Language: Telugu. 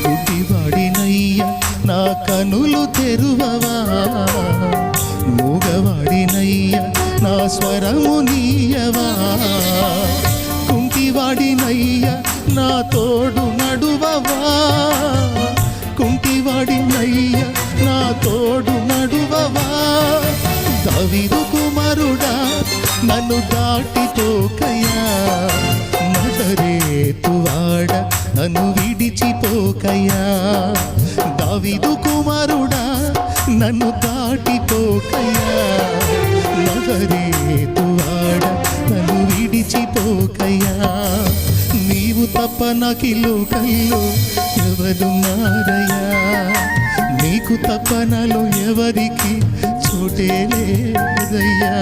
గుడ్డివాడినయ్యా నా కనులు తెరువవా, మూగవాడినయ్యా నా స్వరము నీయవా, కుంటివాడినయ్యా నా తోడు నడువవా, కుంటివాడినయ్యా నా తోడు నడువవా. దావీదు కుమారుడా నన్ను దాటిపోకయ్యా, నజరేతువాడ నన్ను విడిచిపోకయ్యా. దావీదు కుమారుడా నన్ను దాటిపోకయ్యా, నజరేతువాడ నన్ను విడిచిపోకయ్యా. నీవు తప్ప నాకి లోకంలో ఎవరున్నారయ్యా, నీకు తప్ప నాలో ఎవరికి చోటే లేదయ్యా.